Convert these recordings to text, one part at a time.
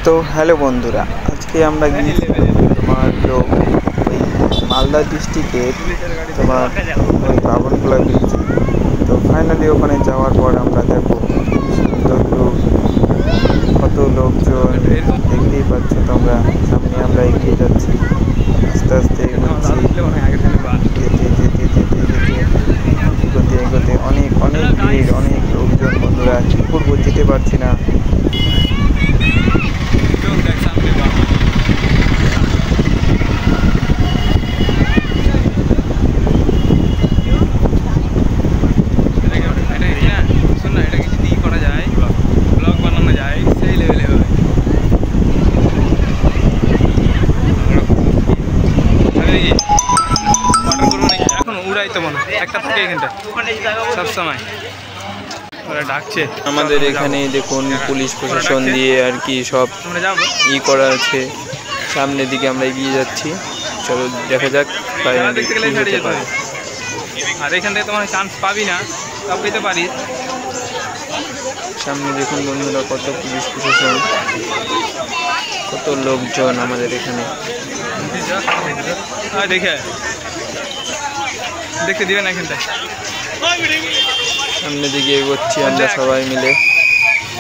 তো হ্যালো বন্ধুরা, আজকে আমরা গিয়েছি তোমার ওই মালদা ডিস্ট্রিক্টের তোমার ওই বাবনখোলা ব্রিজ। তো ফাইনালি ওখানে যাওয়ার পর আমরা দেখো সুন্দর কত লোকজন, দেখতেই পাচ্ছ তোমরা। সামনে আমরা এগিয়ে যাচ্ছি, আস্তে আস্তে এগোচ্ছি, এগোতে অনেক অনেক ভিড়, অনেক লোকজন বন্ধুরা। কি করবো, যেতে পারছি না। আমাদের এখানে দেখুন পুলিশ প্রশাসন দিয়ে আর কি সব করা আছে। সামনের দিকে আমরা এগিয়ে যাচ্ছি, চলো দেখা যাক ফাইনালি কি হতে পারে। আর এখান থেকে তোমার চান্স পাবি না, তাও পেতে পারিস। সামনে দেখুন বন্ধুরা কত পুলিশ প্রশাসন, কত লোকজন আমাদের এখানে। দেখতে দিবে না এখানটায়। সামনের দিকে এগোচ্ছি আমরা সবাই মিলে।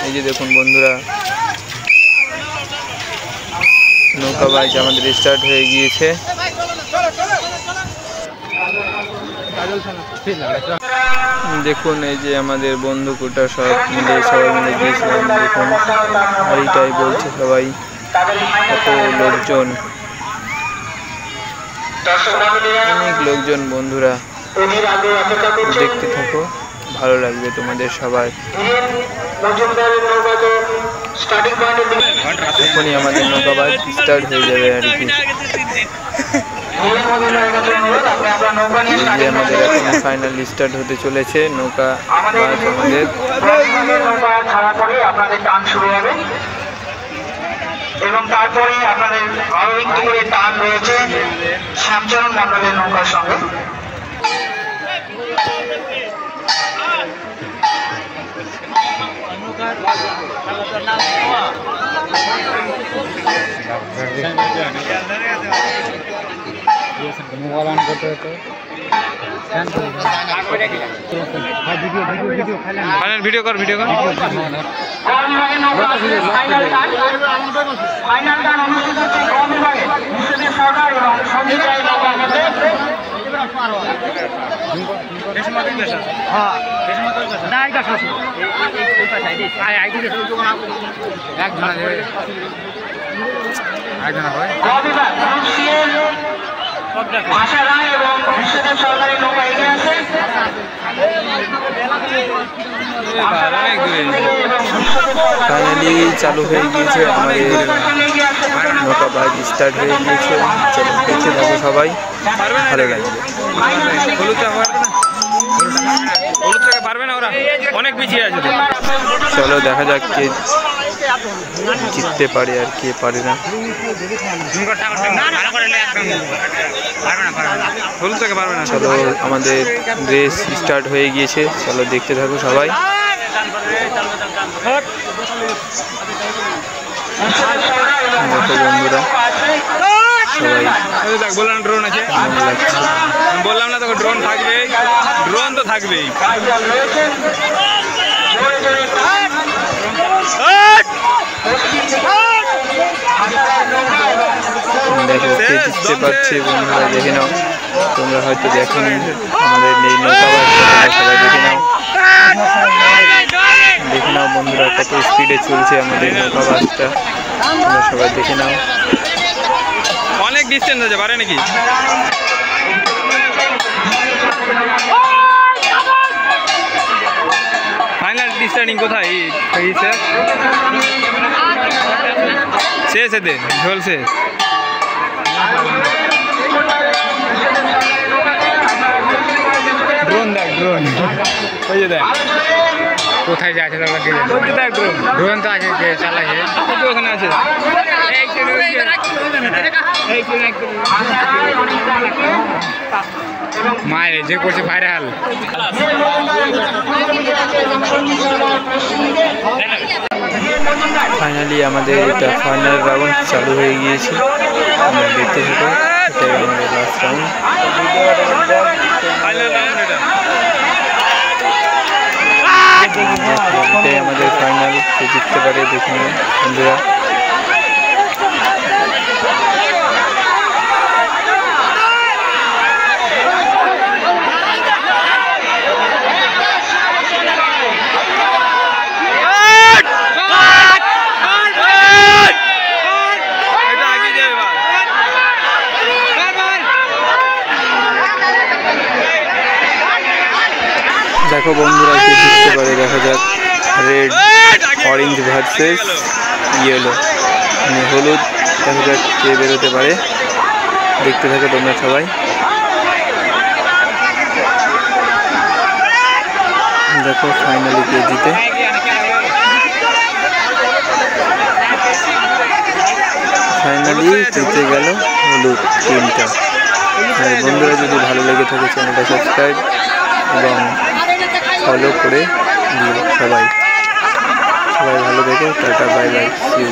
এই যে দেখুন বন্ধুরা, নৌকা বাইচ আমাদের স্টার্ট হয়ে গিয়েছে। দেখুন এই যে আমাদের বন্ধুকুটা সব মিলে সবাই মিলে গিয়েছিলাম। দেখুন এইটাই বলছে সবাই, কত লোকজন, অনেক লোকজন বন্ধুরা। দেখতে থাকো, ভালো লাগবে তোমাদের সবার। এখনই আমাদের নৌকা বাইচ স্টার্ট হয়ে যাবে আর কি। এই যে আমাদের এখন ফাইনাল স্টার্ট হতে চলেছে নৌকা বাইচ আমাদের। এবং তারপরে আপনাদের আরো একটি করে টান রয়েছে শ্যামচরণ মন্ডলের নৌকার সঙ্গে। ভিডিও কর ফাইনাল টান অনুষ্ঠিত হচ্ছে গ বিভাগে বিশ্বজিৎ সরকার এবং সঞ্জিত রায় নৌকা আমাদের। আশা রায় এবং বিশ্বজিৎ সরকারের নৌকা এগিয়ে আছে। ফাইনালি চালু হয়ে গিয়েছে আমাদের নৌকা বাইচ স্টার্ট হয়ে গিয়েছে। চলো দেখতে থাকো সবাই, ভালো লাগবে। পারবে না, ওরা অনেক পিছিয়ে আছে। চলো দেখা যাক কে জিততে পারে আর কে পারে না। চলো আমাদের রেস স্টার্ট হয়ে গিয়েছে, চলো দেখতে থাকো সবাই। দেখো বন্ধুরা সবাই, বললাম ড্রোন আছে, বললাম না তোকে ড্রোন থাকবে, ড্রোন তো থাকবেই। দেখো কে জিততে পারছে বন্ধুরা, দেখে নাও। তোমরা হয়তো দেখোনি আমাদের এই নৌকা বাইচ, সবাই দেখে নাও। দেখে নাও বন্ধুরা কত স্পিডে চলছে আমাদের নৌকা বাইচটা, তোমরা সবাই দেখে নাও। অনেক ডিস্টেন্স আছে, পারে নাকি? ফাইনাল ডিস্টার্টিং কোথায়? শেষ এতে ঝোল শেষ। ড্রোন দেখ, ড্রোন ওই যে দেখ কোথায় যাচ্ছে, ড্রোন তো আছে, চালাচ্ছে ওখানে আছে। মায়ের যে করছে ভাইরাল। ফাইনালি আমাদের এটা ফাইনাল রাউন্ড চালু হয়ে গিয়েছে, আমরা দেখতে থাকো। এটাই আমাদের লাস্ট রাউন্ড। এটাই আমাদের ফাইনাল, কে জিততে পারে দেখে নিন বন্ধুরা। দেখো বন্ধুরা কে জিততে পারে, দেখা যাক। রেড অরেঞ্জ ভার্সেস ইয়েলো, মানে হলুদ। দেখা যাক কে বেরোতে পারে, দেখতে থাকো তোমরা সবাই। দেখো ফাইনালি কে জিতে। ফাইনালি জিতে গেল হলুদ টিমটা। আর বন্ধুরা যদি ভালো লেগে থাকে চ্যানেলটা সাবস্ক্রাইব এবং ফলো করে দিও। সবাই ভালো থেকো, tata, bye bye, see you.